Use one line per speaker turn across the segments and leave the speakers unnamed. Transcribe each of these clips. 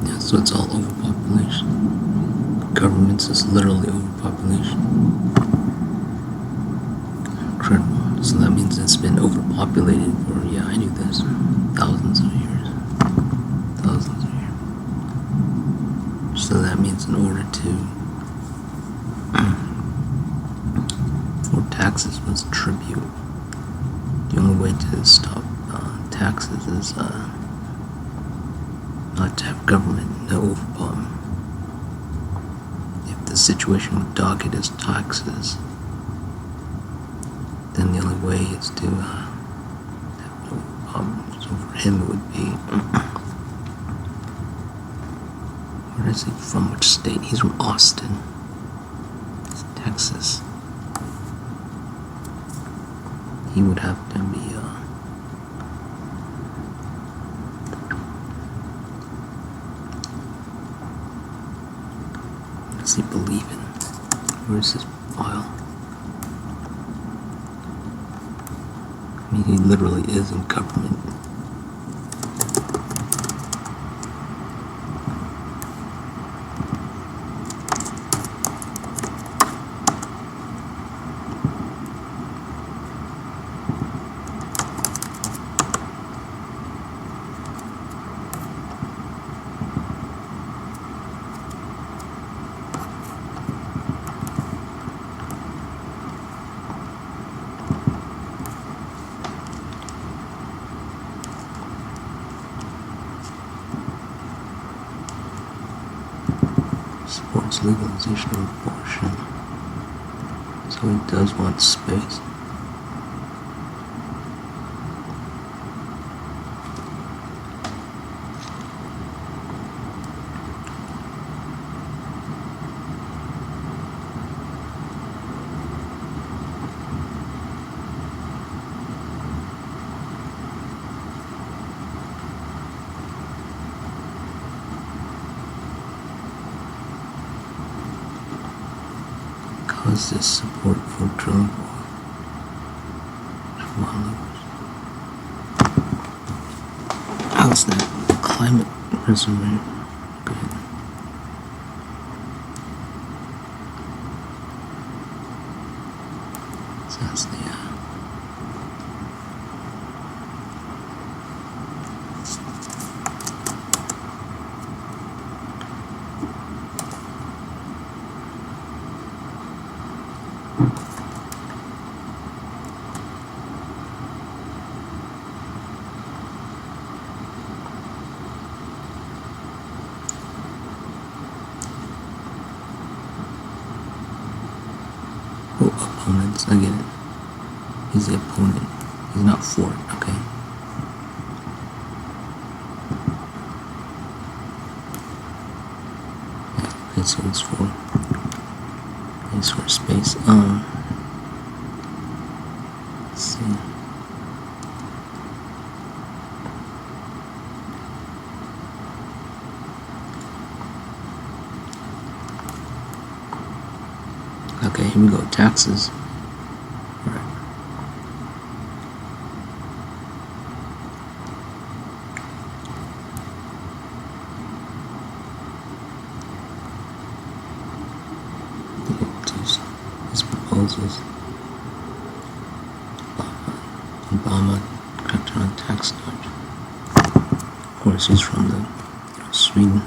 Yeah, so it's all overpopulation. Governments is literally overpopulation. Incredible. So that means it's been overpopulated for, yeah, I knew this, thousands of years. Thousands of years. So that means in order to, for taxes was tribute. The only way to stop taxes is not to have government, no overpop. If the situation with docket is taxes, then the only way is to have no overpop. So for him it would be, where is he from? Which state? He's from Austin, Texas. He would have to be what does he believe in? Where's his file? I mean, he literally is in government. Supports legalization of abortion. So he does want space. Causes support for drilling oil. How's that? Climate reservoir. Good. So that's the opponents. I get it. He's the opponent. He's not for it. Okay. Yeah. Okay. So it's for. It's for space. Let's see. Okay, here we go. Taxes. Alright. His proposals. Obama cracked on tax dodge. Of course, he's from Sweden.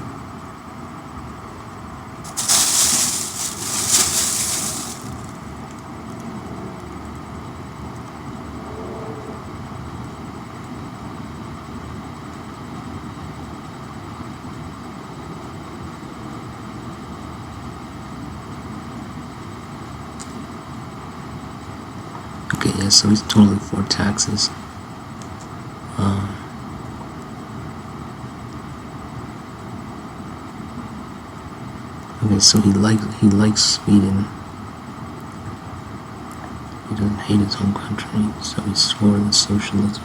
Okay, yeah, so he's totally for taxes. Okay, so he likes Sweden. He doesn't hate his home country, so he's for the socialism.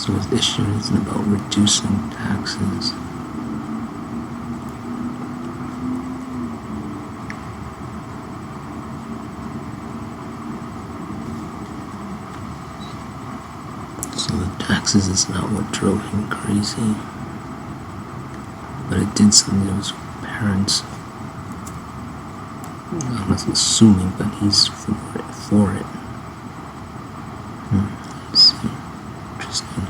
So his issue isn't about reducing taxes. So the taxes is not what drove him crazy. But it did something to his parents. I'm not assuming, but he's for it. Let's see. Interesting.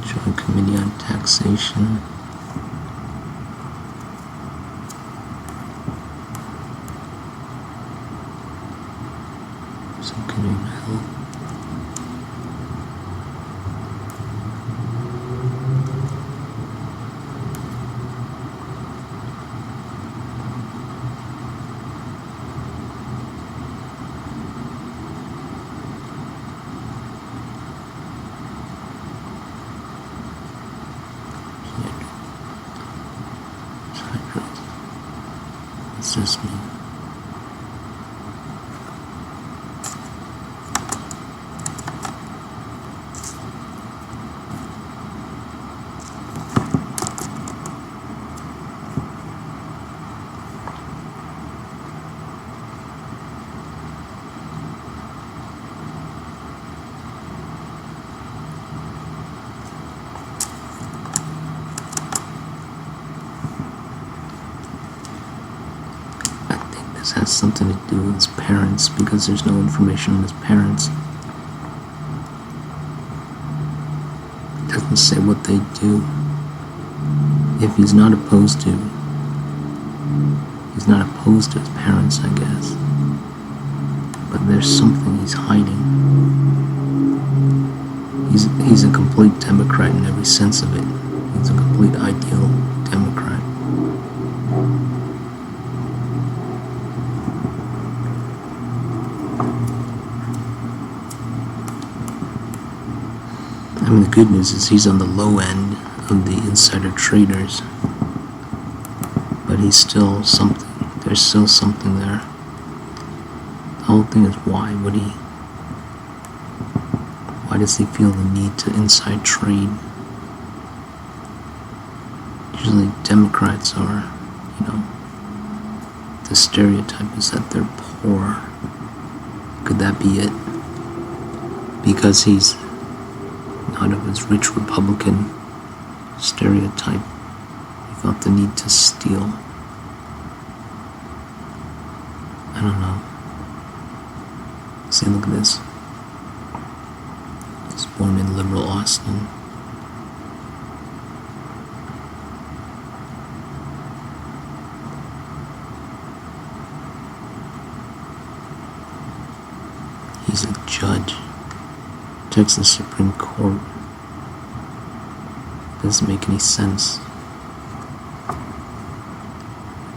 Joint Committee on Taxation. Subcommittee on Health. What's this mean? This has something to do with his parents because there's no information on his parents. It doesn't say what they do. If he's not opposed to his parents, I guess. But there's something he's hiding. He's a complete Democrat in every sense of it. He's a complete ideal Democrat. I mean, the good news is he's on the low end of the insider traders, but he's still something. There's still something there. The whole thing is why does he feel the need to inside trade? Usually Democrats are, the stereotype is that they're poor. Could that be it? Because he's out of his rich Republican stereotype, he felt the need to steal. I don't know. See, look at this. He was born in liberal Austin. He's a judge. Texas Supreme Court. Doesn't make any sense.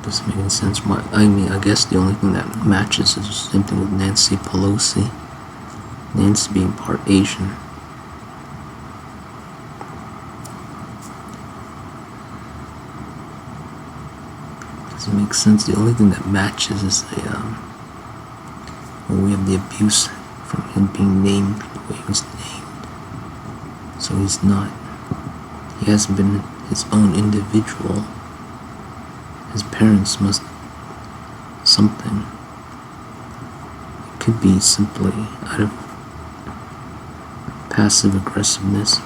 Doesn't make any sense. Why? I mean, I guess the only thing that matches is the same thing with Nancy Pelosi. Nancy being part Asian. Doesn't make sense. The only thing that matches is we have the abuse from him being named the way he was named. So he hasn't been his own individual. His parents must something. It could be simply out of passive aggressiveness,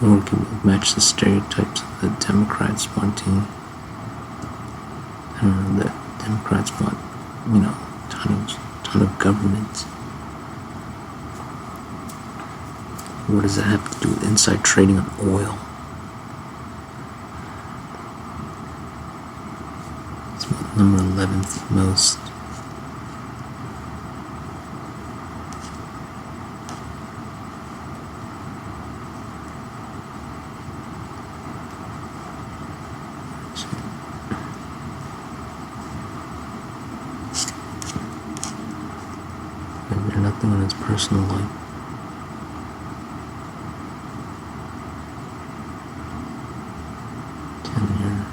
or it could match the stereotypes of the Democrats wanting. I don't know, the Democrats want, ton of governance. What does that have to do with inside trading of oil? It's number 11th most. There's nothing on his personal life. Tenure.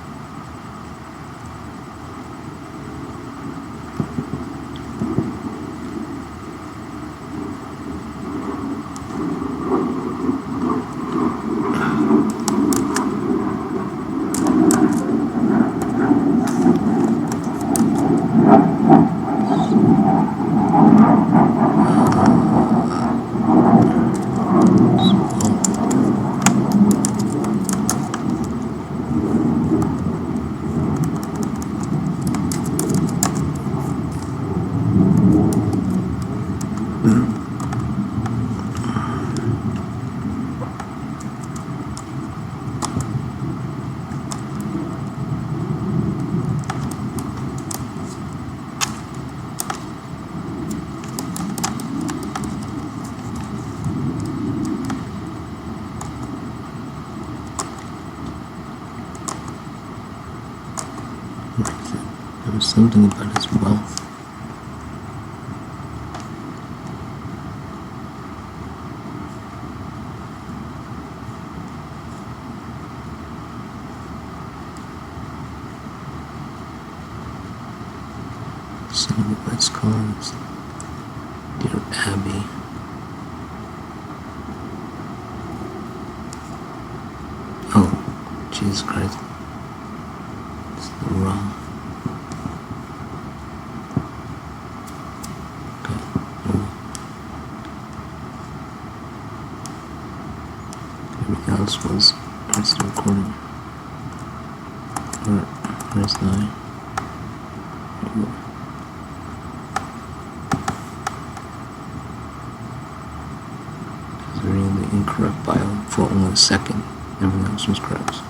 There was something about his wealth. Son of a West Collins. Dear Abby. Oh, Jesus Christ. It's the wrong. Everything else was the recording. Where's the reading the incorrect bio for only a second. Everything else was correct.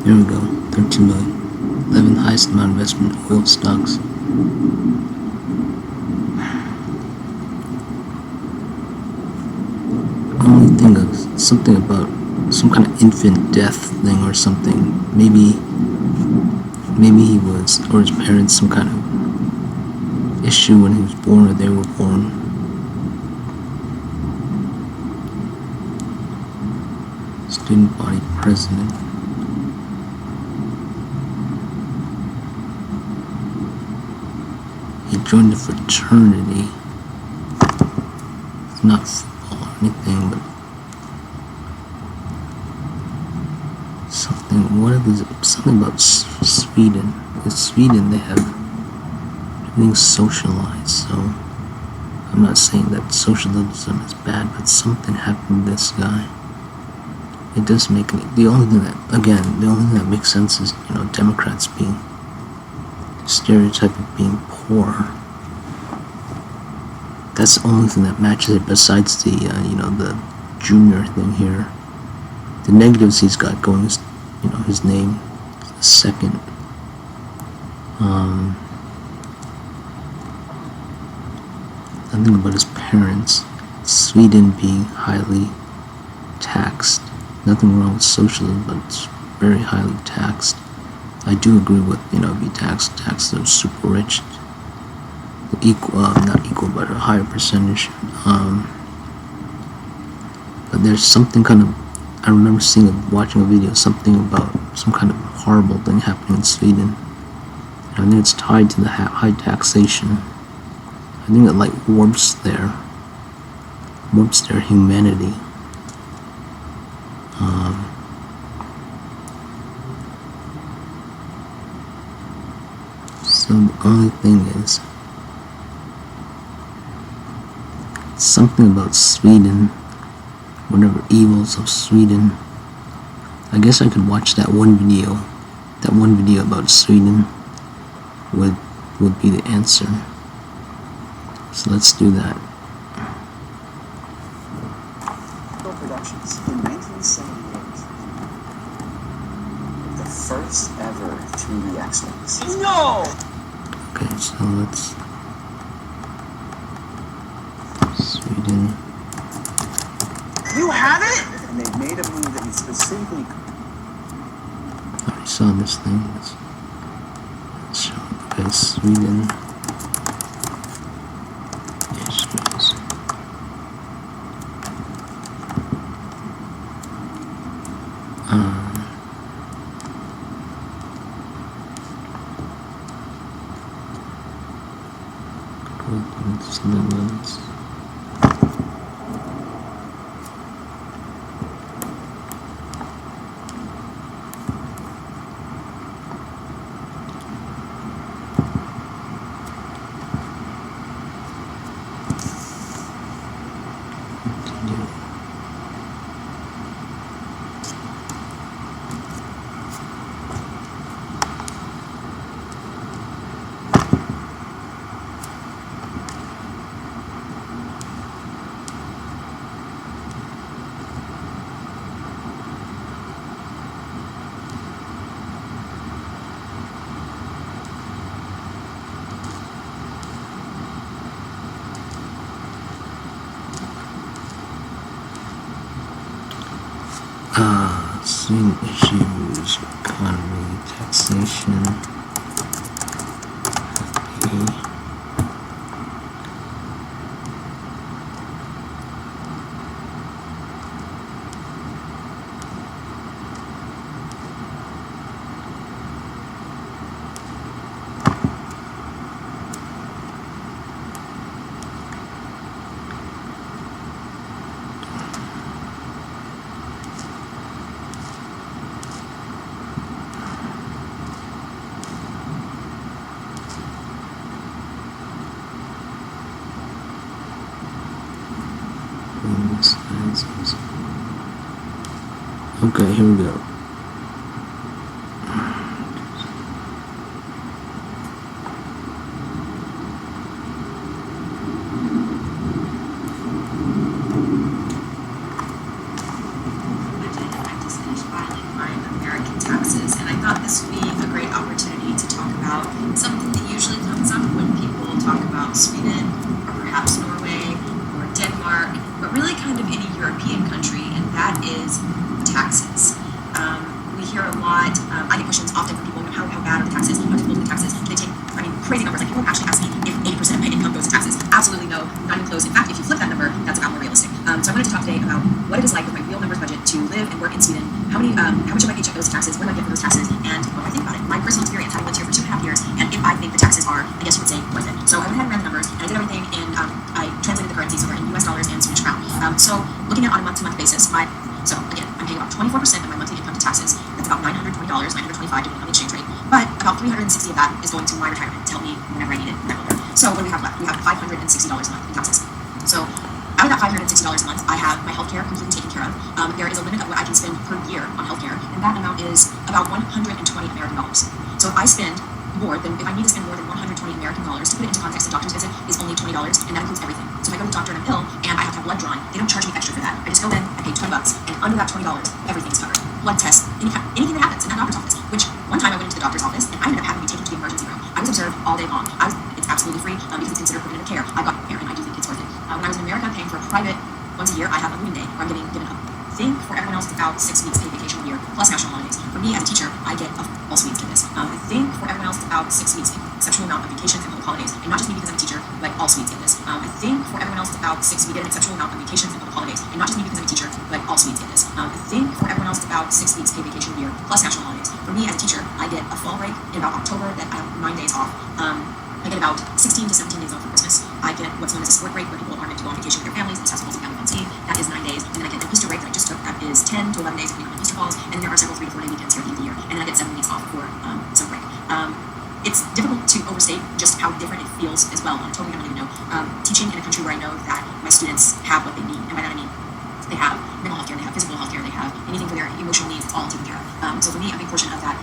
Here we go, 13 million. 11th highest amount of investment in oil stocks. I only think of something about some kind of infant death thing or something. Maybe he was, or his parents, some kind of issue when he was born or they were born. Student body president. He joined a fraternity. It's not football or anything, but something. What is it? Something about Sweden. In Sweden, they have Everything's socialized, so I'm not saying that socialism is bad, but something happened to this guy. It does make the only thing that makes sense is, Democrats being stereotype of being poor. That's the only thing that matches it besides the, the junior thing here. The negatives he's got going is, his name, the second. Nothing about his parents. Sweden being highly taxed. Nothing wrong with socialism, but it's very highly taxed. I do agree with, if you tax those super rich, not equal, but a higher percentage. But there's something I remember watching a video, something about some kind of horrible thing happening in Sweden. And I think it's tied to the high taxation. I think it warps their humanity. So the only thing is something about Sweden, whatever evils of Sweden. I guess I could watch that one video about Sweden would be the answer. So let's do that.
Productions in 1978. The first ever 3D X-Wings.
No!
Okay, so let's Sweden.
You have it?
And they made a movie that he specifically...
I already saw this thing. Let's show. Okay, Sweden. Issues. Limits. Sweden issues, economy, taxation, FP. Okay, here we go.
Taxes, and I thought this would be a great opportunity to talk about something that usually comes up when people talk about Sweden or perhaps Norway or Denmark, but really kind of any European country, and that is taxes. We hear a lot, I get questions often from people, how bad are the taxes, how difficult are the taxes, they take, crazy numbers, like people actually ask me if 80% of my income goes to taxes. Absolutely no, not even close. In fact, if you flip that number, that's about more realistic. So I wanted to talk today about what it is like with my real numbers budget to live and work in Sweden, how much of my paycheck goes to taxes, what do I get for those taxes, and what do I think about it. My personal experience, having lived here for 2.5 years, and if I think the taxes are, I guess you would say, worth it. So I went ahead and ran the numbers, and I did everything in, I translated the currencies over in US dollars and Swedish crown. So looking at on a month-to-month basis, so again, I'm paying about 24% of my monthly income to taxes. That's about $920, $925 depending on the exchange rate. But about $360 of that is going to my retirement to help me money whenever I need it. So what do we have left? We have $560 a month in taxes. So out of that $560 a month, I have my healthcare completely taken care of. There is a limit of what I can spend per year on healthcare, and that amount is about $120 American dollars. So if I spend more than, if I need to spend more than $120 American dollars, to put it into context, a doctor's visit is only $20, and that includes everything. So if I go to the doctor and I'm ill, and I have to have blood drawn, they don't charge me extra for that. I just go in, I pay $20, and under that $20, everything is covered. Blood tests, anything that happens in that doctor's office. Which one time I went into the doctor's office, and I ended up having to be taken to the emergency room. I was observed all day long. It's absolutely free because it's considered preventative care. I got care, and I do think it's worth it. When I was in America, paying for a private once a year, I have a Moon Day where I'm getting given a thing. For everyone else, it's about 6 weeks paid vacation a year plus national holidays. For me as a teacher, I get a all suite for this. I think for everyone else, it's about 6 weeks exceptional amount of vacations and public holidays, and not just me because I'm a teacher, but all suites get this. I think for everyone else, it's about 6. We get an exceptional amount of vacations and public holidays, and not just me because I'm a teacher, but all suites get this. I think for everyone else, it's about 6 weeks paid vacation a year plus national holidays. For me as a teacher, I get a fall break in about October that I have 9 days off. I get about 16 to 17 days off for Christmas. I get what's known as a sport break where people are meant to go on vacation with their families, these festivals and family events. That is 9 days. And then I get an Easter break that I just took. That is 10 to 11 days depending on when Easter falls. And then there are several 3 to 4 day weekends here at the end of the year. And then I get 7 weeks off for summer break. It's difficult to overstate just how different it feels as well on a totally unrelated note. Teaching in a country where I know that my students have what they need. And by that I mean they have mental health care, they have physical health care, they have anything for their emotional needs, it's all taken care of. So for me, a big portion of that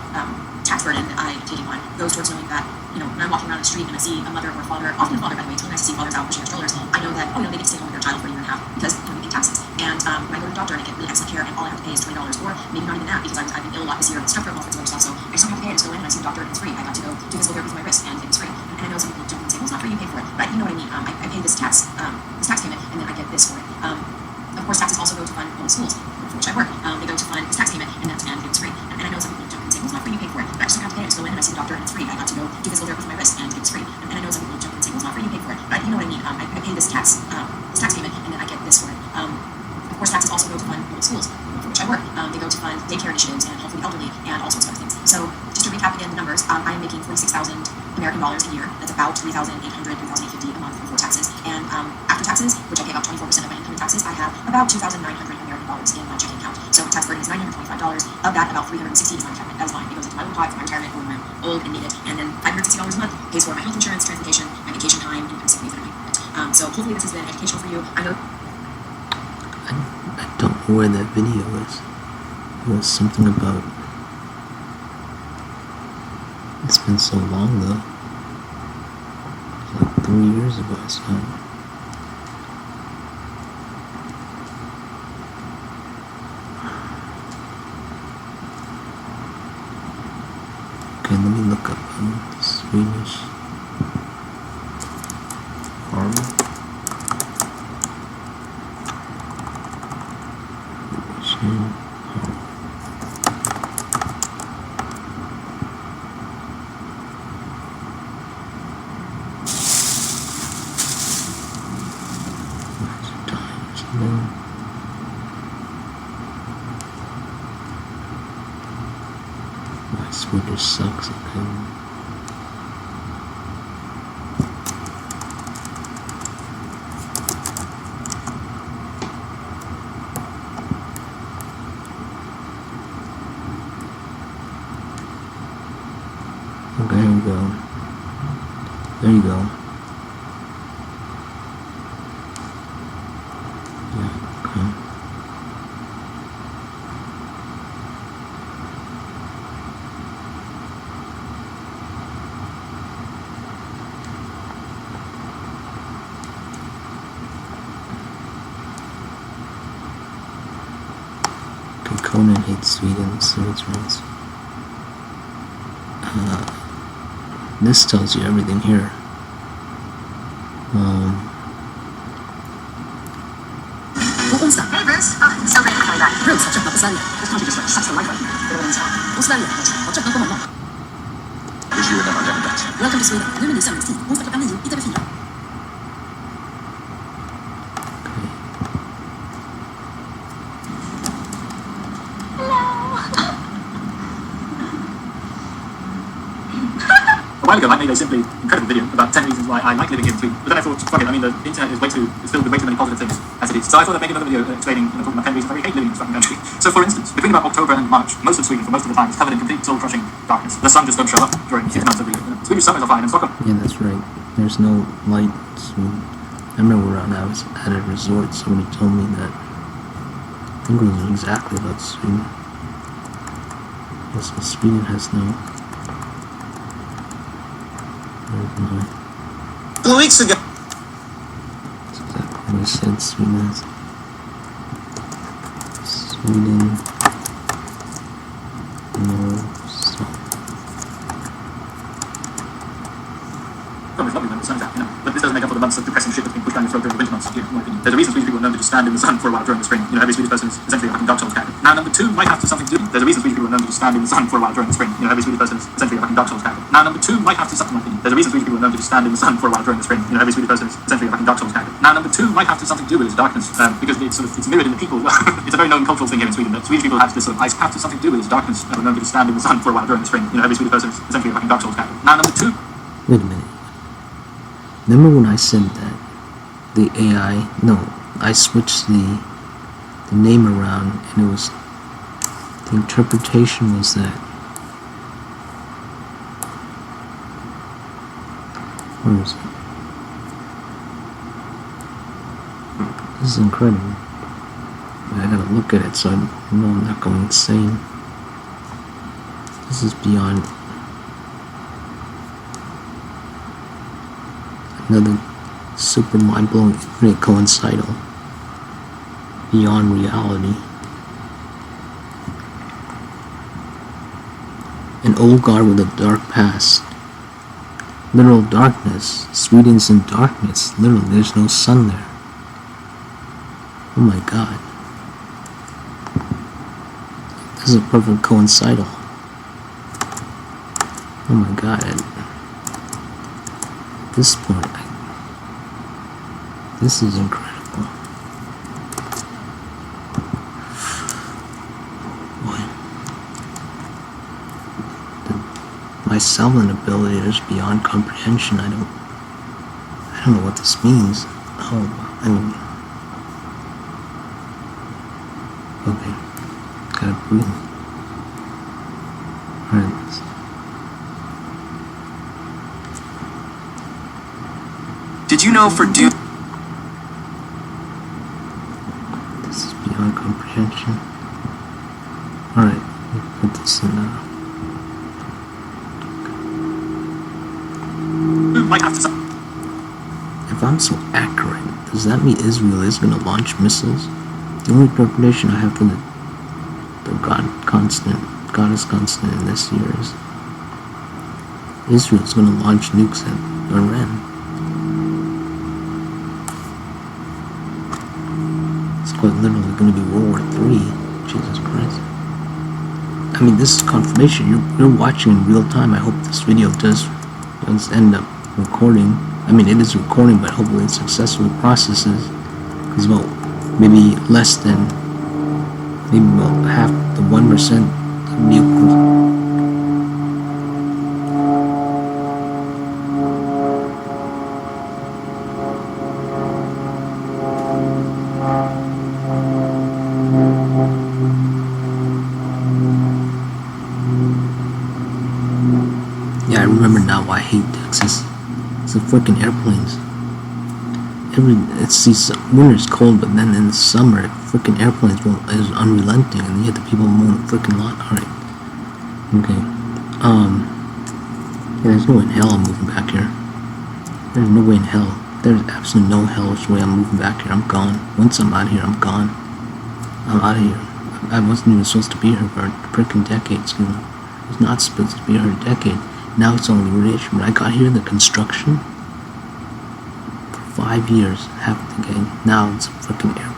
tax burden that I'm taking on goes towards knowing that, when I'm walking around the street and I see a mother or a father, often a father by the way, it's really nice to see fathers out pushing their strollers, I know that, they get to stay home with their child for a year and a half because we pay taxes. And when I go to the doctor and I get really excellent care and all I have to pay is $20, or maybe not even that because I've been ill a lot this year, strep throat, all sorts of other stuff, so I just don't have to pay. I just go in and I see the doctor and it's free. I got to go do physical therapy for my wrist and it was free. And I know some people jump in and say, well, it's not free, you pay for it. But you know what I mean. I pay this tax payment and then I get this for it. Of course, taxes also go to fund public schools, for which I work. They go to fund this tax payment, and it's free. And I know some people jump in and say, well, it's not free, you pay for it. But I just don't have to pay. I just go in and I see the doctor, and it's free. I got to go do physical therapy for my wrist, and it's free. And I know some people jump in and say, well, it's not free, you pay for it. But you know what I mean. I pay this tax payment, and then I get this for it. Of course, taxes also go to fund public schools, for which I work. They go to fund daycare initiatives and help for the elderly, and all sorts of other things. So just to recap again the numbers, I am making $46,000 American dollars a year. That's about $3,800, $3,850 a month before taxes. And after taxes, which I pay about 24% of my income in taxes, I have about $2,900 American dollars in my checking account. So tax burden is $925. Of that, about $360 is my retirement. That is mine. It goes into my little pot for my retirement when I'm old and need it. And then $560 a month pays for my health insurance, transportation, my vacation time, and my sick leave that I might want. So hopefully this has been educational for you. I know.
I don't know where that video is. It was something about. It's been so long though. It's like 3 years ago I saw it. Okay, let me look up Swedish farmer. My Swedish sucks, okay. Okay, here we go. There you go. Yeah, okay. Okay, Conan hates Sweden, so it's rules. This tells you everything here.
På onsdag. Hey Bruce. Celebrating coming back. Bruce har tröttnat på Sverige. This country just like sucks the life out of me. Det var onsdag. Och Sverige har tröttnat på honom.
Wish you would never done that.
Welcome to Sweden. Nu med ny sändningstid. Onsdag klockan 9 i TV4.
Why while ago, I made a simply incredible video about 10 reasons why I like living here in Sweden. But then I thought, fuck it, I mean, the internet is it's filled with way too many positive things as it is. So I thought I'd make another video explaining, talking about 10 reasons I really hate living in this fucking country. So for instance, between about October and March, most of Sweden, for most of the time, is covered in complete soul-crushing darkness. The sun just don't show up during 6 months every year. Swedish summers are fine, and Stockholm.
Yeah, that's right. There's no light in Sweden. I remember when I was at a resort, somebody told me that. I think it was exactly about Sweden. Yes, Sweden has no. There's no.
A couple weeks ago.
That's exactly what I said. Sweden has. Sweden. No sun.
It's lovely when the sun's out, but this doesn't make up for the months of depressing shit that's been pushed down your throat during the winter months, in my opinion. There's a reason Swedish people are known to just stand in the sun for a while during the spring. Every Swedish person is essentially a fucking Dark Souls character. Now, number two might have to something to do. There's a reason Swedish people are known to just stand in the sun for a while during the spring. Every Swedish person is essentially a fucking Dark Souls character. Now, number two might have to something, in my opinion. There's a reason Swedish people are known to just stand in the sun for a while during the spring. Every Swedish person is essentially a fucking Dark Souls character. Now, number two might have to something to do with its darkness, because it's mirrored in the people. It's a very known cultural thing here in Sweden that Swedish people have this sort of ice have to something to do with its darkness. We're known to just stand in the sun for a while during the spring. Every Swedish person is essentially a fucking Dark Souls character. Now, number two.
Wait a minute. Remember when I said that the AI? No, I switched the name around, and it was the interpretation was that. Where is it? This is incredible. I gotta look at it so I know I'm not going insane. This is beyond. Another super mind-blowing infinite coincidental beyond reality. An old god with a dark past. Literal darkness. Sweden's in darkness. Literally, there's no sun there. Oh my god. This is a perfect coincidental. Oh my god. At this point, this is incredible. Boy. My Selvan ability is beyond comprehension. I don't know what this means. Oh, I mean, okay, gotta breathe. Alright.
Did you know for Doom?
This is beyond comprehension. Alright, put this in now.
Might have to.
If I'm so accurate, does that mean Israel is going to launch missiles? The only interpretation I have for the goddess constant in this year is Israel's going to launch nukes at Iran. It's quite literally going to be World War III. Jesus Christ. I mean, this is confirmation. You're watching in real time. I hope this video does end up recording. I mean, it is recording, but hopefully it successfully processes. Because about maybe less than, maybe about half the 1% of nuclear. Yeah, I remember now why I hate Texas. It's the freaking airplanes. It's winter's cold, but then in the summer, freaking airplanes is unrelenting, and yet the people move a freaking lot. Alright. Okay. Yeah, there's no way in hell I'm moving back here. There's no way in hell. There's absolutely no hellish way I'm moving back here. I'm gone. Once I'm out of here, I'm gone. I'm out of here. I wasn't even supposed to be here for a freaking decade. I was not supposed to be here a decade. Now it's only rich. When I got here, the construction, for 5 years, half the game. Now it's a freaking airport.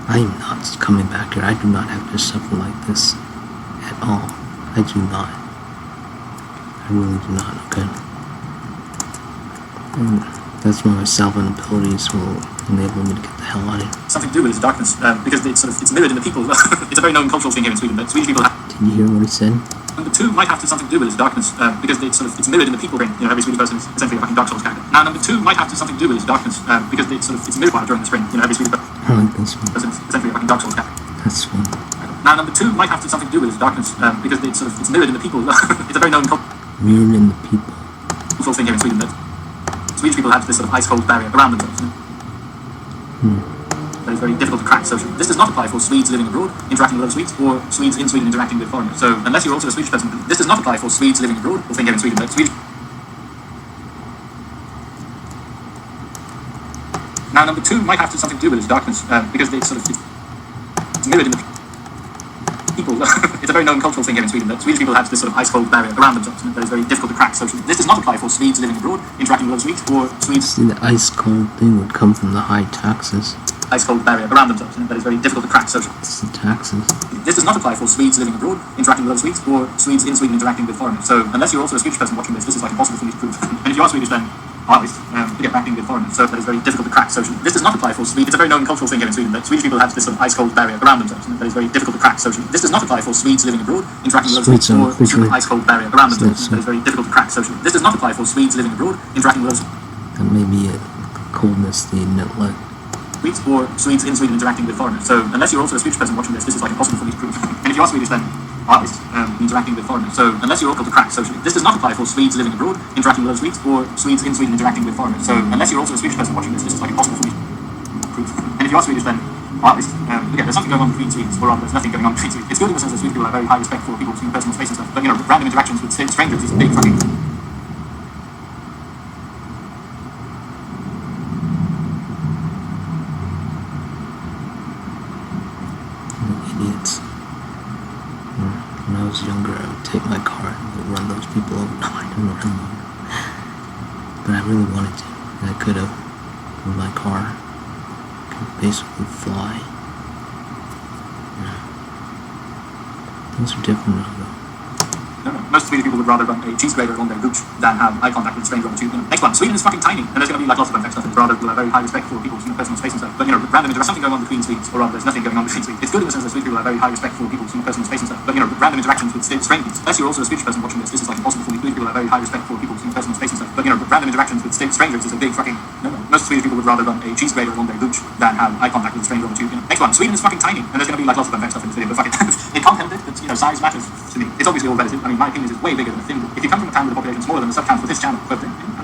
I am not coming back here. I do not have to suffer like this at all. I do not. I really do not, okay? And that's when my Selvan abilities will enable me to get the hell out of here.
Something to do with its darkness, because it's mirrored in the people. It's a very known cultural thing here in Sweden that Swedish people have.
Did you hear what he said?
Number two might have to something to do with his darkness, because it's mirrored in the people brain. Every Swedish person is essentially a fucking Dark Souls character. Now, number two might have to something to do with his darkness, because it's mirrored while during the spring. Every Swedish
I like this one.
person is essentially a fucking Dark Souls character.
That's one.
Now, number two might have to something to do with his darkness, because it's mirrored in the people. It's a very known
Mirrored in the people.
cultural thing here in Sweden that Swedish people have this sort of ice cold barrier around themselves. That is very difficult to crack socially. This does not apply for Swedes living abroad, interacting with other Swedes, or Swedes in Sweden interacting with foreigners. So, unless you're also a Swedish person, this does not apply for Swedes living abroad, or thing here in Sweden that Swedish. Now, number two might have to something to do with his darkness, because it's mirrored in the people. It's a very known cultural thing here in Sweden that Swedish people have this sort of ice cold barrier around themselves that is very difficult to crack socially. This does not apply for Swedes living abroad, interacting with other Swedes, or Swedes.
See, the ice cold thing would come from the high taxes.
Ice cold barrier around themselves that is very difficult to crack socially.
It's the taxes.
This does not apply for Swedes living abroad, interacting with other Swedes, or Swedes in Sweden interacting with foreigners. So, unless you're also a Swedish person watching this is like impossible for me to prove. And if you are Swedish, then interacting with foreigners. So that is very difficult to crack socially. This does not apply for Swedes. It's a very known cultural thing here in Sweden that Swedish people have this sort of ice cold barrier around themselves that is very difficult to crack socially. This does not apply for Swedes living abroad, interacting with other Swedes, or super ice cold barrier around themselves that is very difficult to crack socially. This does not apply for Swedes living abroad, interacting with other
That may be it. Coldness they didn't let.
Swedes, or Swedes in Sweden interacting with foreigners. So unless you're also a Swedish person watching this is like impossible for me to prove. And if you are Swedish, then interacting with foreigners. So unless you're local to crack socially, this does not apply for Swedes living abroad, interacting with other Swedes, or Swedes in Sweden interacting with foreigners. So unless you're also a Swedish person watching this is like impossible for me to prove. And if you are Swedish, then again, there's something going on between Swedes, or rather, there's nothing going on between Swedes. It's good in the sense that Swedish people have very high respect for people's personal space and stuff. But random interactions with strangers is a big fucking.
Idiots. When I was younger, I would take my car and would run those people over. No, I didn't run them over. But I really wanted to. And I could have. With my car. I could basically fly. Yeah. Things are different now, though.
Most Swedish people would rather run a cheese grater along their gooch than have eye contact with a stranger on the tube. Next one, Sweden is fucking tiny, and there's going to be like lots of unfair stuff. Rather, people have very high respect for people's personal space and stuff. But random, there's something going on between Swedes, or rather, there's nothing going on between Swedes. It's good in the sense that Swedish people have very high respect for people's personal space and stuff. But random interactions with strangers. Unless you're also a Swedish person watching this is like impossible for me. Swedish people have very high respect for people's personal space and stuff. But random interactions with strangers is a big fucking no. Most Swedish people would rather run a cheese grater along their gooch than have eye contact with a stranger on the tube. Next one, Sweden is fucking tiny, and there's going to be like lots of unfair stuff in this video. But fuck it, it can't help it. But size matters to me. It's obviously all relative. I mean, my opinion is it's way bigger than a thing. If you come from a town with a population smaller than the sub-town for this channel,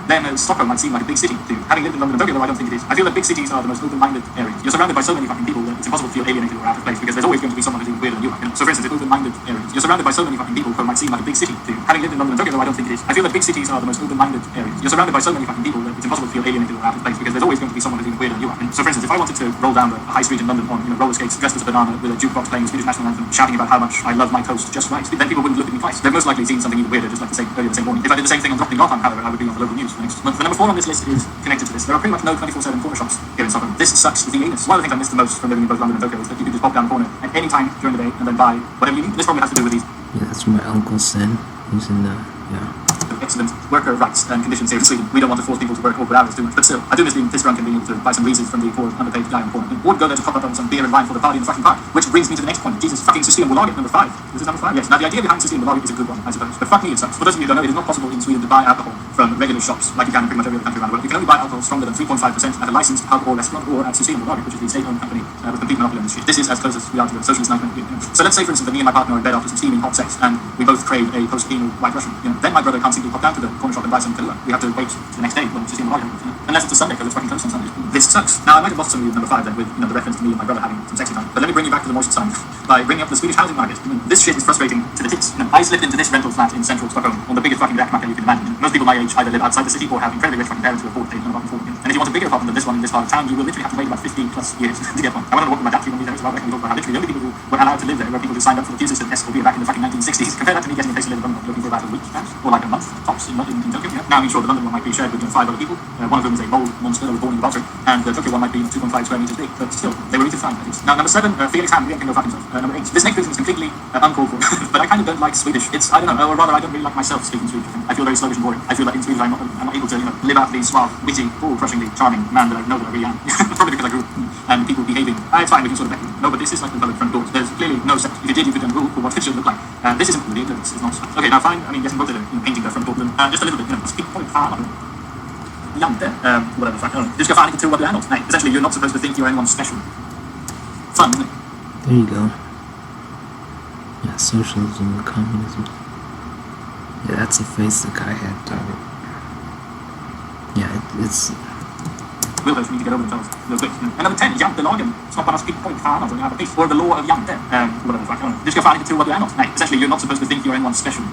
then Stockholm might seem like a big city to you. Having lived in London and Tokyo, though I don't think it is. I feel that big cities are the most open-minded areas. You're surrounded by so many fucking people that it's impossible to feel alienated or out of place because there's always going to be someone who's even weirder than you are. So for instance, in open-minded areas, you're surrounded by so many fucking people who might seem like a big city to you. Having lived in London and Tokyo, though I don't think it is. I feel that big cities are the most open-minded areas. You're surrounded by so many fucking people that it's impossible to feel alienated or out of place because there's always going to be someone who's even weirder than you are. So for instance, if I wanted to roll down the high street in London on roller skates, dressed as a banana with a jukebox playing the Swedish national anthem, shouting about how much I love my toast just right, then people wouldn't look at me twice. They've most likely seen something even weirder, just like earlier the same morning. If I did the same thing on Drottninggatan, however, I would be on the local news for the next month. The number 4 on this list is connected to this. There are pretty much no 24/7 corner shops here in Stockholm. This sucks the anus. One of the things I miss the most from living in both London and Tokyo is that you can just pop down the corner at any time during the day and then buy whatever you need. This probably has to do with these.
Yeah, that's what my uncle said. He's in the,
excellent worker rights and conditions here in Sweden. We don't want to force people to work awkward hours too much, but still, I do miss being piss drunk and being able to buy some reasons from the poor underpaid guy on the corner. Or go there to top up on some beer and wine for the party in the fucking park. Which brings me to the next point. Jesus fucking Systembolaget number 5. This is number 5? Yes. Now the idea behind Systembolaget is a good one, I suppose. But fuck me, it sucks. For those of you who don't know, it is not possible in Sweden to buy alcohol from regular shops like you can in pretty much every other country around the world. You can only buy alcohol stronger than 3.5% at a licensed alcohol restaurant or at Systembolaget, which is the state-owned company with complete monopoly on the street. This is as close as we are to a socialist nightmare. So let's say, for instance, that me and my partner are in bed after some steaming hot sex, and we both crave a post-penal white Russian. Then my brother can't simply pop down to the corner shop and buy some Kahlua. We have to wait to the next day when Systembolaget opens. Unless it's a Sunday, because it's fucking closed on Sundays. This sucks. Now, I might have lost some of you with number 5 then, with the reference to me and my brother having some sexy time. But let me bring you back to the moist side by bringing up the Swedish housing market. This shit is frustrating to the tits. I slipped into this rental flat in central Stockholm on the biggest fucking backpacker you can imagine. Most people my age either live outside the city or have incredibly rich fucking parents who afford to pay an apartment for them. And if you want a bigger apartment than this one in this part of town, you will literally have to wait about 15 plus years to get one. I went on a walk with my dad through one of these areas about we talked about how literally the only people who were allowed to live there were people who signed up for the Pew system SLB back in the fucking 1960s. Compare that to me getting a place to live in London looking for about a week, perhaps, or like a month tops in Tokyo. Now, I mean, sure, the London one might be shared with 5 other people. One of them is a bold monster that was born in the bathroom, and the Tokyo one might be 2.5 square meters big, but still, they were easy to find, at least. Now, number 7, Felix Ham, can go fuck himself. Number 8, this next reason is completely uncalled for, but I kind of don't like Swedish. It's, I don't know, or rather, I don't really like myself speaking Swedish. I feel very sluggish and boring. I feel like in Swedish I'm not able to, live out the suave, witty, ball-crushingly charming man that I know that I really am. Probably because I grew up and people behaving It's fine, we can sort of make it. No, but this is like the coloured front doors. There's clearly no sense. If you did, you could rule for what it should look like. This isn't really, it's not. Okay, now fine. I mean, guessing both of them, painting the front door, just a little bit, speak point far. Jante, whatever, I don't know. Du ska fan inte tro att du är något. Nej, essentially, you're not supposed to think you're anyone special. Fun.
There you go. Yeah, socialism and communism. Yeah, that's the face the guy had, Target. Yeah, it's...
Wilburs need to get over themselves real quick. And number 10, jantelagen. Snopparnas pick point fan alltså, jävla piss. Or the law of Jante. Whatever, I don't know. Du ska fan inte tro att du är något. Nej, essentially, you're not supposed to think you're anyone special.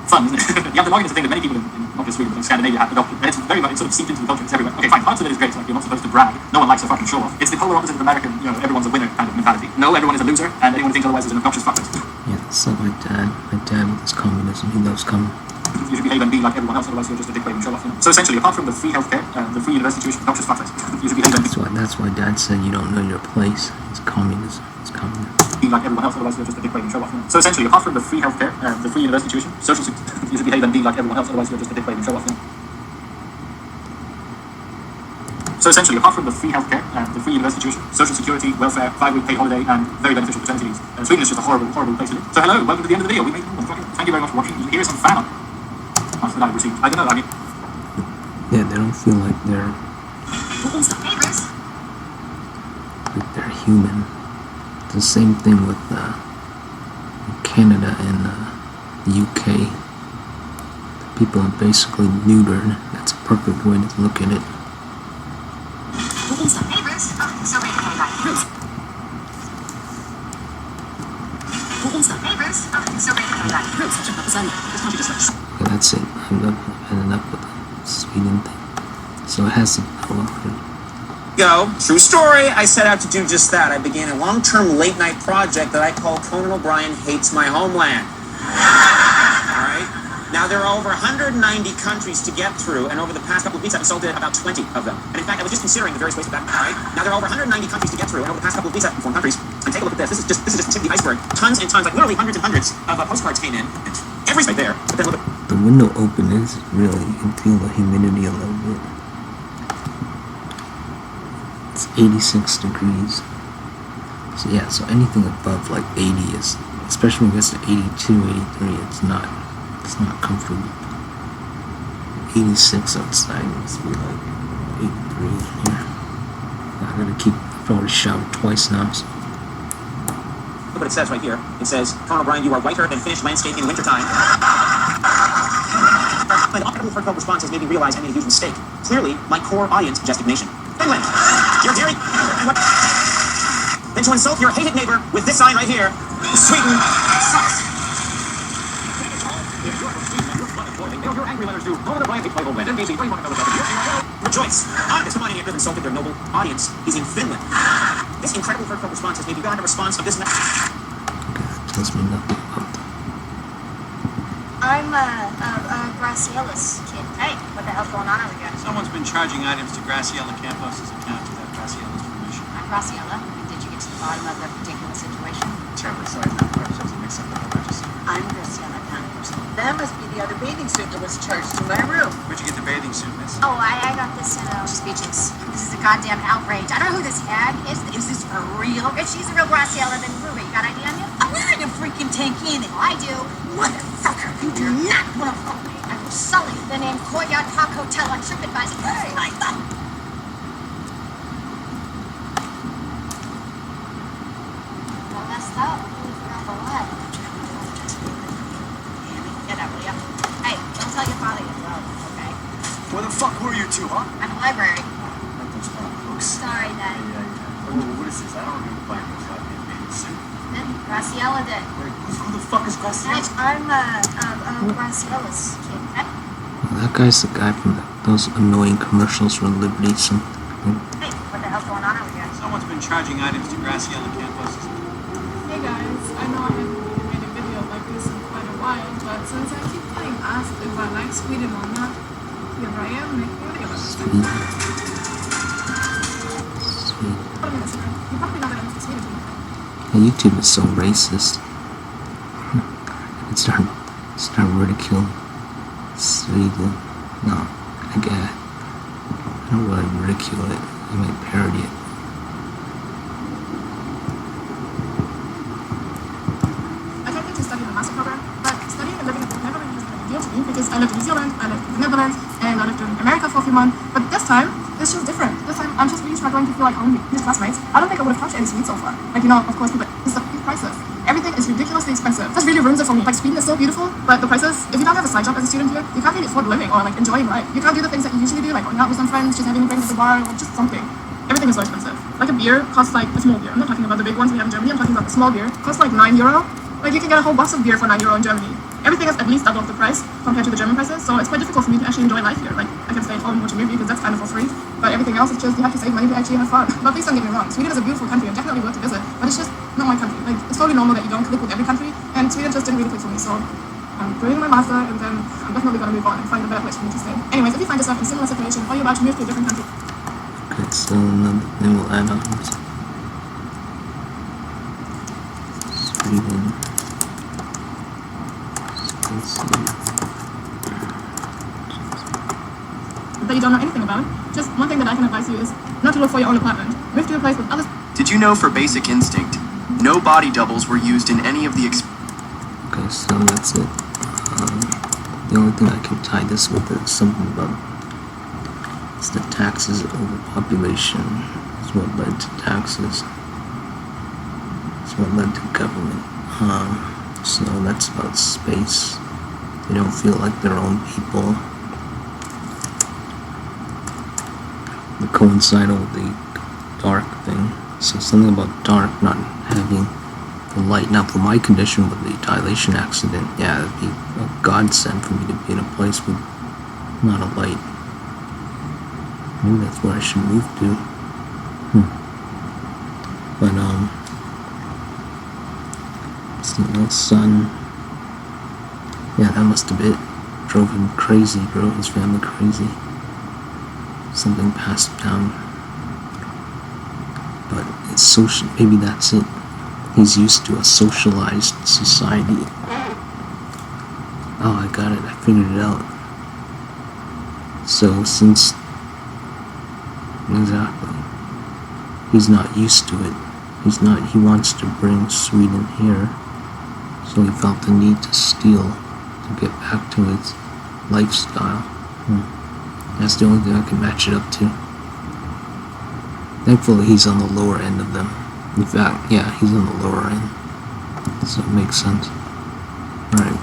Fun, isn't it? Jantelagen is a thing that many people in not just Sweden, but in Scandinavia have adopted. And it's very much, it's sort of seeped into the culture, it's everywhere. Okay, fine, parts of it is great, like you're not supposed to brag. No one likes a fucking show off. It's the polar opposite of American, everyone's a winner kind of mentality. No, everyone is a loser, and anyone who thinks otherwise is an obnoxious fuckface.
Yeah, it's like my dad. My dad with his communism, he loves communism.
You should behave and be like everyone else, otherwise you're just a dick waving show off. So essentially, apart from the free healthcare, the free university tuition, obnoxious fuckface, you should behave and
That's why Dad said you don't know your place. It's communism. It's communism.
be like everyone else, otherwise you're just a dick waving show off. So essentially, apart from the free healthcare, the free university tuition, social you should behave and be like everyone else, otherwise you're just a dick waving show off. So essentially, apart from the free healthcare, the free university tuition, social security, welfare, 5-week paid holiday, and very beneficial paternity leave, Sweden is just a horrible, horrible place to live. So hello, welcome to the end of the video. We made thank you very much for watching. Here is some fan art that I received. I don't know. I mean,
Yeah, they don't feel like they're human. It's the same thing with Canada and the UK. People are basically neutered. That's a perfect way to look at it. Okay, that's it. I've had enough with the Sweden thing. So it has to
Go. True story. I set out to do just that. I began a long-term late-night project that I call Conan O'Brien Hates My Homeland. All right. Now, there are over 190 countries to get through, and over the past couple of weeks, I've consulted about 20 of them. And in fact, I was just considering the various ways of that. All right. Now, there are over 190 countries to get through, and over the past couple of weeks, I've informed countries. And take a look at this. This is just the tip of the iceberg. Tons and tons, like literally hundreds and hundreds of postcards came in. Everything's right there. But then look at
the window open is really, you can feel the humidity a little bit. It's 86 degrees. So yeah, so anything above like 80 is, especially when it gets to 82, 83, it's not comfortable. 86 outside must be like 83 here. I gotta keep, I've already showered twice now, so.
look what it says right here. It says, Conan O'Brien, you are whiter than finished landscape in wintertime. My audible heartfelt response has made me realize I made a huge mistake. Clearly, my core audience suggested nation. Finland! You're daring... Then to insult your hated neighbor with this sign right here, Sweden sucks. Your angry letters do. Conan O'Brien hates my homeland. NBC, what do you want to know about it? Rejoice! I'm testifying it insulted their noble audience is in Finland. This incredible heartfelt response has made me realize the response of this...
Okay, that tells me nothing about that.
I'm a Graciella's kid. Hey, what the hell's going on over here?
Someone's been charging items to Graciela Campos' account without Graciella's permission.
I'm Graciella. Did you get to the bottom of the particular situation?
Terribly sorry, ma'am. Perhaps there was a mix-up with the emergency.
I'm Graciella Campos.
That must be the other bathing suit that was charged to my room.
Where'd you get the bathing suit, miss?
Oh, I got this in Speeches. This is a goddamn outrage. I don't know who this hag is. Is this for real? If she's a real Graciella, then Ruby, you got an idea on you? I'm wearing a freaking tank in it. I do. Motherfucker, you do not want to fuck me. I will sully the name Courtyard Park Hotel on TripAdvisor. Hey, I thought. Well, messed up. Really forgot the what. Get out, will ya? Hey, don't tell your father you're broke, okay?
Where the fuck were you two, huh?
At the library.
Like those folks.
Sorry, Daddy.
What is this? I don't remember buying those goddamn bathing suit.
Then Graciella did.
Wait, who the fuck is Graciela?
I'm Graciella's kid.
Well, that guy's the guy from those annoying commercials for Liberty something.
Hey, what the hell's going on over here?
Someone's been charging items to Graciela Campos'
Hey guys, I know I haven't really made a video like this in quite a while, but since I keep getting asked if I like Sweden or not, here I am making a video about this.
Sweet.
What a minute, you probably know that I'm from Sweden.
Yeah, YouTube is so racist. It's start ridiculing Sweden. No, I don't really ridicule it. I might parody it.
lived in New Zealand, I lived in the Netherlands, and I lived in America for a few months. But this time, it's just different. This time, I'm just really struggling to feel like home with these classmates. I don't think I would have touched any Sweden so far. Like, you know, of course, but it's the prices. Everything is ridiculously expensive. This really ruins it for me. Like, Sweden is so beautiful, but the prices, if you don't have a side job as a student here, you can't really afford living or like enjoying life. You can't do the things that you usually do, like going out with some friends, just having drinks at the bar, or just something. Everything is so expensive. Like a beer costs like a small beer. I'm not talking about the big ones we have in Germany. I'm talking about the small beer. Costs like €9. Like you can get a whole box of beer for €9 in Germany. Everything is at least double the price compared to the German prices. So it's quite difficult for me to actually enjoy life here. Like I can stay at home and watch a movie because that's kind of for free. But everything else is just you have to save money to actually have fun. But please don't get me wrong. Sweden is a beautiful country and definitely worth to visit. But it's just not my country. Like it's totally normal that you don't click with every country. And Sweden just didn't really click for me. So I'm doing my master and then I'm definitely gonna move on and find a better place for me to stay. Anyways, if you find yourself in a similar situation or you're about to move to a different country.
Okay, so another thing we'll add on is Sweden.
That you don't know anything about. Just one thing that I can advise you is not to look for your own apartment. Move to a place with others.
Did you know for Basic Instinct, no body doubles were used in any of the
Okay, so that's it. The only thing I can tie this with is something about it's the taxes overpopulation. It's what led to taxes. It's what led to government. So that's about space. They don't feel like their own people. The coincidental with the dark thing. So something about dark not having the light. Now for my condition with the dilation accident, yeah, it'd be a godsend for me to be in a place with not a light. Maybe that's where I should move to. But the sun. Yeah, that must have it. Drove him crazy, drove his family crazy. Something passed down. But it's social. Maybe that's it. He's used to a socialized society. Oh, I got it. I figured it out. So since exactly, he's not used to it. He wants to bring Sweden here. So he felt the need to steal to get back to his lifestyle. That's the only thing I can match it up to. Thankfully, he's on the lower end of them. In fact, yeah, he's on the lower end. So it makes sense. Alright.